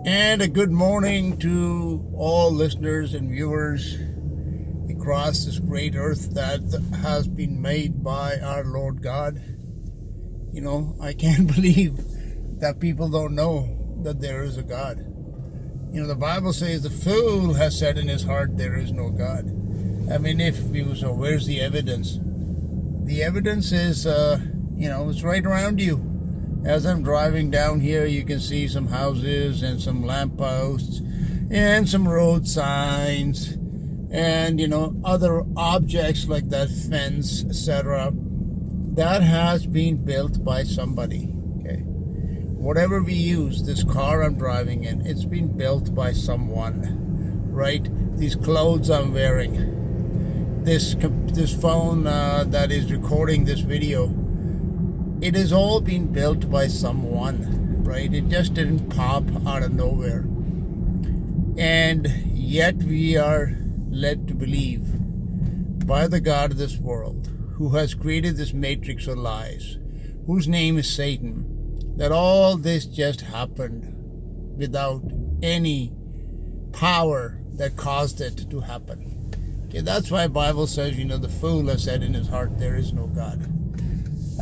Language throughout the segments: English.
And a good morning to all listeners and viewers across this great earth that has been made by our Lord God. You know, I can't believe that people don't know that there is a God. You know, the Bible says the fool has said in his heart there is no God. I mean, so where's the evidence? The evidence is, it's right around you. As I'm driving down here, you can see some houses and some lampposts and some road signs and, other objects like that fence, etc. That has been built by somebody, okay? Whatever we use, this car I'm driving in, it's been built by someone, right? These clothes I'm wearing, this phone that is recording this video, it has all been built by someone, right? It just didn't pop out of nowhere. And yet we are led to believe by the God of this world, who has created this matrix of lies, whose name is Satan, that all this just happened without any power that caused it to happen. Okay, that's why the Bible says, the fool has said in his heart, there is no God.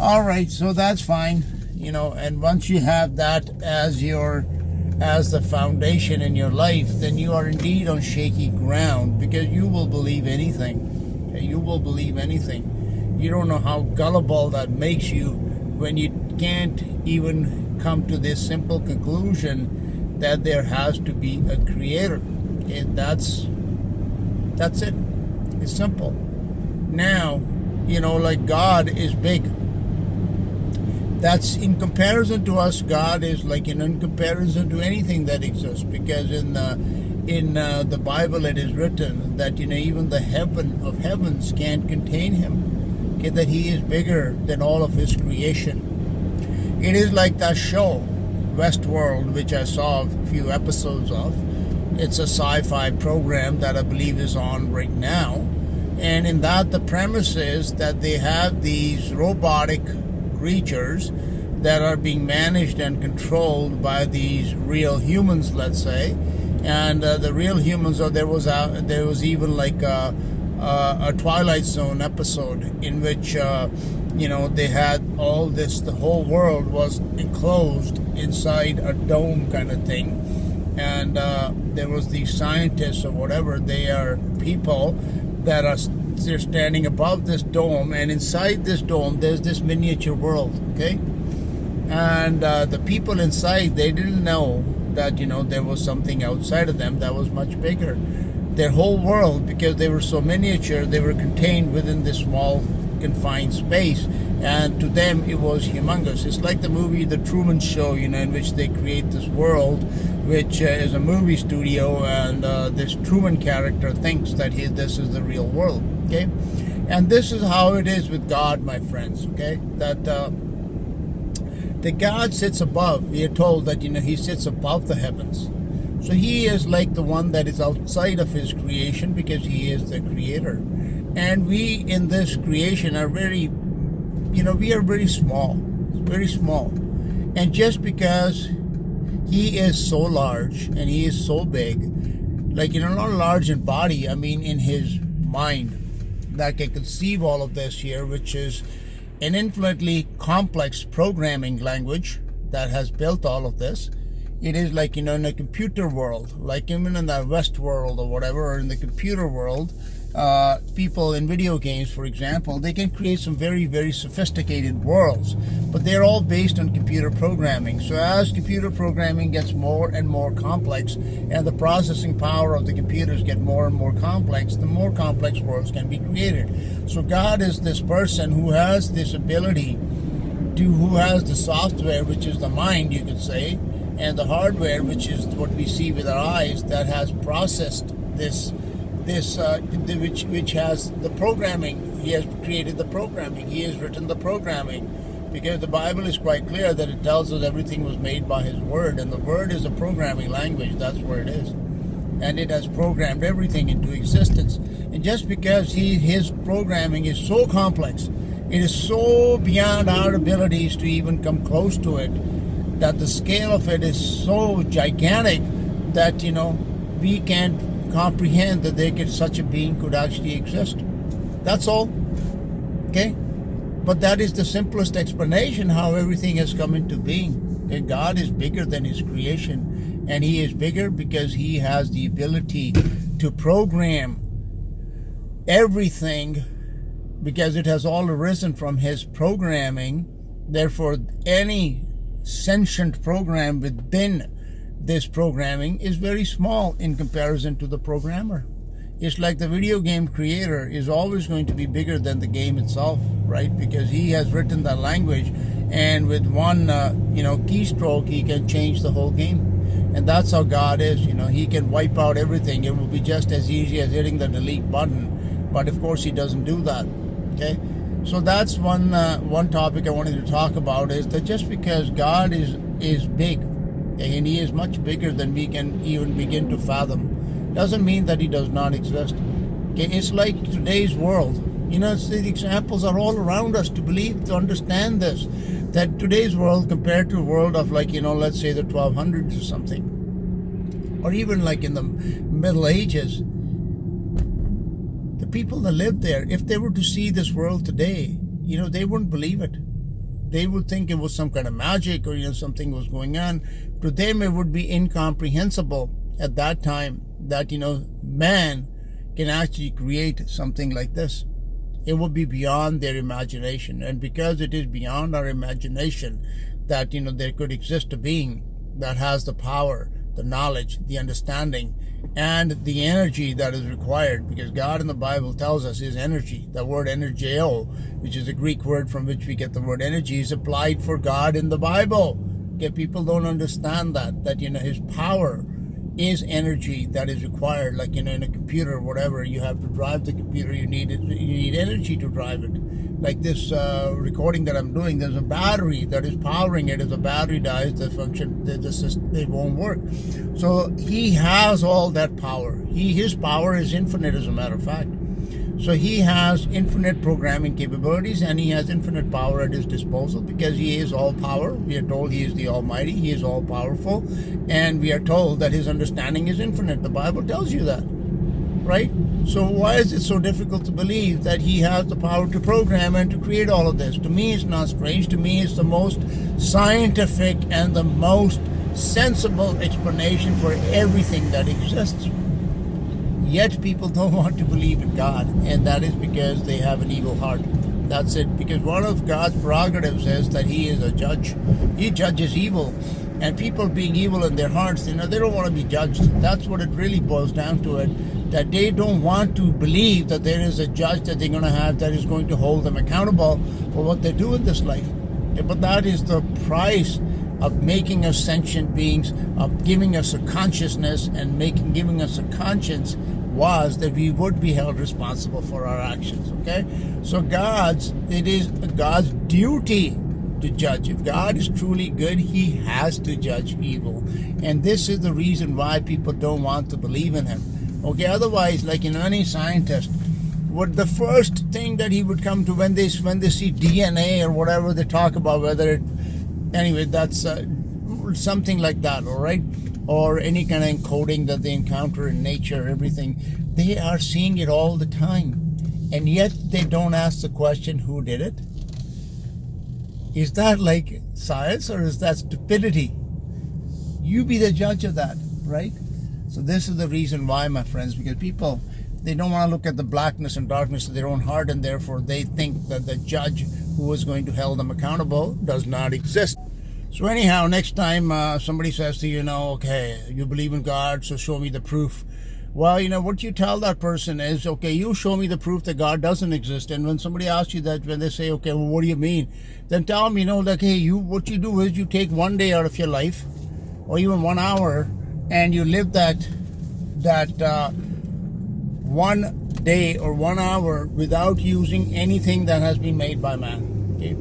All right, so that's fine, and once you have that as the foundation in your life, then you are indeed on shaky ground, because you will believe anything. Okay? You will believe anything. You don't know how gullible that makes you when you can't even come to this simple conclusion that there has to be a creator. Okay? That's it. It's simple. Now, like God is big. That's in comparison to us. God is like in comparison to anything that exists, because in the Bible it is written that even the heaven of heavens can't contain him. Okay, that he is bigger than all of his creation. It is like that show Westworld, which I saw a few episodes of. It's a sci-fi program that I believe is on right now, and in that the premise is that they have these robotic creatures that are being managed and controlled by these real humans, let's say, and the real humans. There was even like a Twilight Zone episode in which they had all this. The whole world was enclosed inside a dome kind of thing, and there was these scientists or whatever. They are people that they're standing above this dome, and inside this dome there's this miniature world, okay? And the people inside, they didn't know that there was something outside of them that was much bigger. Their whole world, because they were so miniature, they were contained within this small confined space, and to them it was humongous. It's like the movie The Truman Show, in which they create this world, which is a movie studio, and this Truman character thinks that this is the real world, okay? And this is how it is with God, my friends, okay? That God sits above. We are told that he sits above the heavens. So he is like the one that is outside of his creation, because he is the creator. And we in this creation are very, we are very small, very small. And just because he is so large and he is so big, not large in body, I mean in his mind, that can conceive all of this here, which is an infinitely complex programming language that has built all of this. It is like, in a computer world, like even in the West world or whatever, or in the computer world, people in video games, for example, they can create some very, very sophisticated worlds, but they're all based on computer programming. So as computer programming gets more and more complex, and the processing power of the computers get more and more complex, the more complex worlds can be created. So God is this person who has this ability who has the software, which is the mind, you could say, and the hardware, which is what we see with our eyes, that has processed this which has the programming. He has created the programming. He has written the programming, because the Bible is quite clear that it tells us everything was made by his word, and the word is a programming language. That's where it is, and it has programmed everything into existence. And just because his programming is so complex, it is so beyond our abilities to even come close to it, that the scale of it is so gigantic that, we can't comprehend that such a being could actually exist. That's all. Okay? But that is the simplest explanation how everything has come into being. Okay? God is bigger than his creation, and he is bigger because he has the ability to program everything, because it has all arisen from his programming. Therefore, any sentient program within this programming is very small in comparison to the programmer. It's like the video game creator is always going to be bigger than the game itself, right? Because he has written that language, and with one keystroke he can change the whole game. And that's how God is. He can wipe out everything. It will be just as easy as hitting the delete button, but of course he doesn't do that. Okay, so that's one topic I wanted to talk about, is that just because God is big, and he is much bigger than we can even begin to fathom, doesn't mean that he does not exist. Okay, it's like today's world. The examples are all around us to understand this, that today's world compared to a world of let's say the 1200s or something, or even like in the Middle Ages, the people that lived there, if they were to see this world today, they wouldn't believe it. They would think it was some kind of magic, or something was going on. To them it would be incomprehensible at that time that man can actually create something like this. It would be beyond their imagination. And because it is beyond our imagination that there could exist a being that has the power, the knowledge, the understanding, and the energy that is required, because God in the Bible tells us his energy, the word energeo, which is the Greek word from which we get the word energy, is applied for God in the Bible. Okay, people don't understand that his power is energy that is required. Like in a computer or whatever, you have to drive the computer, you need energy to drive it. Like this recording that I'm doing, there's a battery that is powering it. If the battery dies, the function, it won't work. So he has all that power. His power is infinite, as a matter of fact. So he has infinite programming capabilities, and he has infinite power at his disposal, because he is all power. We are told he is the Almighty, he is all powerful, and we are told that his understanding is infinite. The Bible tells you that, right? So why is it so difficult to believe that he has the power to program and to create all of this? To me, it's not strange. To me, it's the most scientific and the most sensible explanation for everything that exists. Yet people don't want to believe in God, and that is because they have an evil heart. That's it. Because one of God's prerogatives is that he is a judge. He judges evil. And people being evil in their hearts, they don't want to be judged. That's what it really boils down to, that they don't want to believe that there is a judge that they're going to have that is going to hold them accountable for what they do in this life. But that is the price of making us sentient beings, of giving us a consciousness and giving us a conscience, was that we would be held responsible for our actions. Okay, so it is God's duty to judge. If God is truly good, he has to judge evil, and this is the reason why people don't want to believe in him. Okay, otherwise, like in any scientist, what the first thing that he would come to when they see DNA or whatever they talk about, that's something like that, all right? Or any kind of encoding that they encounter in nature, everything. They are seeing it all the time. And yet they don't ask the question, who did it? Is that like science, or is that stupidity? You be the judge of that, right? So this is the reason why, my friends, because people, they don't want to look at the blackness and darkness of their own heart, and therefore they think that the judge who is going to hold them accountable does not exist. So anyhow, next time somebody says to you, okay, you believe in God, so show me the proof. Well, what you tell that person is, okay, you show me the proof that God doesn't exist. And when somebody asks you that, when they say, okay, well, what do you mean? Then tell them, hey, what you do is you take one day out of your life, or even 1 hour, and you live that 1 day or 1 hour without using anything that has been made by man. Okay?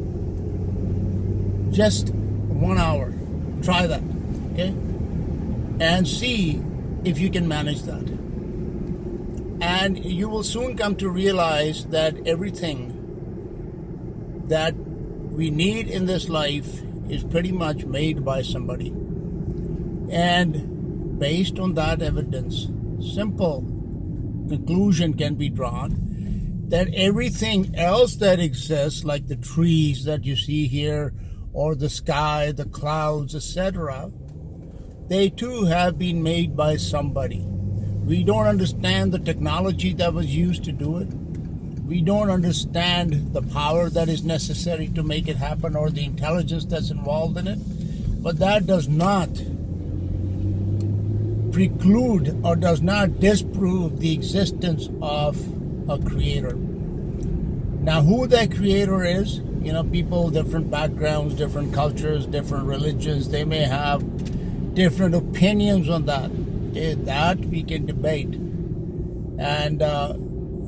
Just 1 hour. Try that. Okay? And see if you can manage that. And you will soon come to realize that everything that we need in this life is pretty much made by somebody. And based on that evidence, simple conclusion can be drawn that everything else that exists, like the trees that you see here, or the sky, the clouds, etc., they too have been made by somebody. We don't understand the technology that was used to do it. We don't understand the power that is necessary to make it happen or the intelligence that's involved in it. But that does not preclude or does not disprove the existence of a creator. Now, who that creator is, people, different backgrounds, different cultures, different religions, they may have different opinions on that. That we can debate. And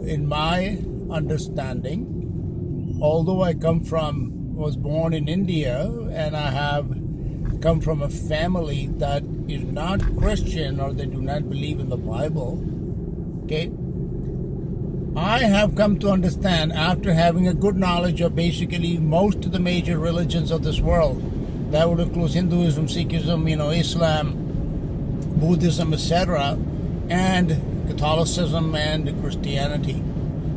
in my understanding, although I was born in India, and I have come from a family that is not Christian, or they do not believe in the Bible, okay, I have come to understand, after having a good knowledge of basically most of the major religions of this world, that would include Hinduism, Sikhism, Islam, Buddhism, etc., and Catholicism and Christianity.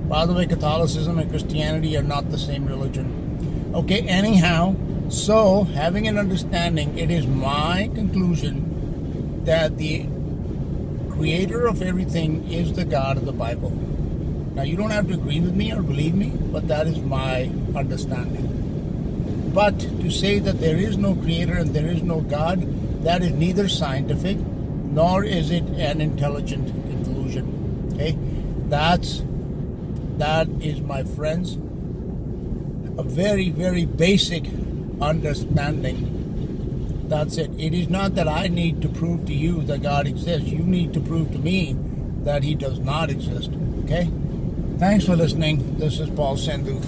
By the way, Catholicism and Christianity are not the same religion. Okay, anyhow, so having an understanding, it is my conclusion that the creator of everything is the God of the Bible. Now, you don't have to agree with me or believe me, but that is my understanding. But to say that there is no creator and there is no God, that is neither scientific nor is it an intelligent conclusion. Okay? That is, my friends, a very, very basic understanding. That's it. It is not that I need to prove to you that God exists. You need to prove to me that He does not exist. Okay? Thanks for listening. This is Paul Sandhu.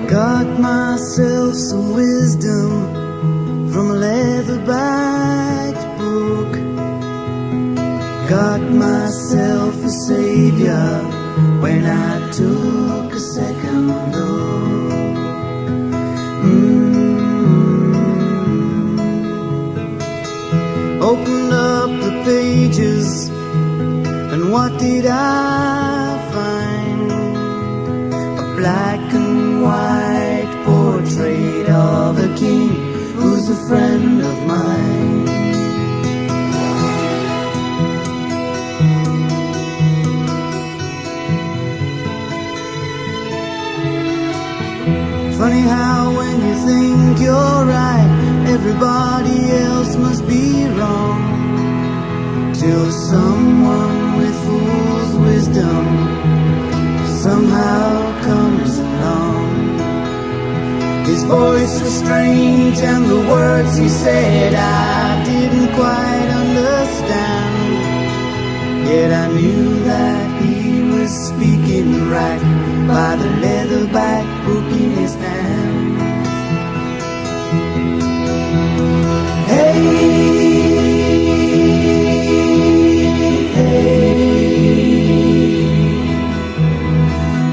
Got myself some wisdom from a leather-backed book. Got myself a savior when I took a second look. Opened up the pages, and what did I find? A black and white portrait of a king who's a friend of mine. Funny how when you think you're right, everybody else must be wrong, till someone with fool's wisdom somehow comes along. His voice was strange and the words he said I didn't quite understand, yet I knew that he was speaking right by the leatherback book in his hand. Hey,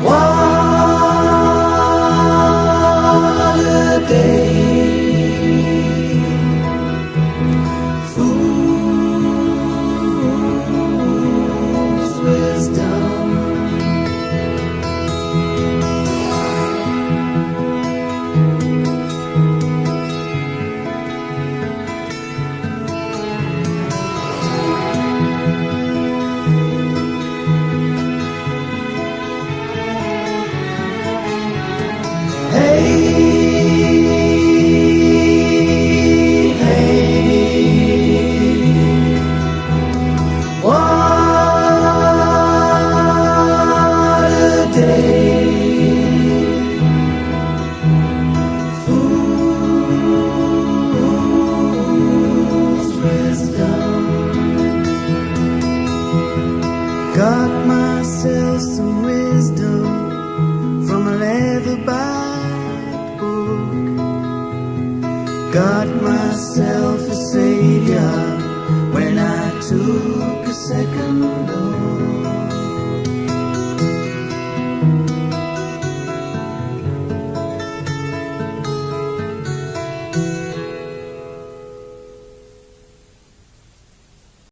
what a day, fool's wisdom. Thank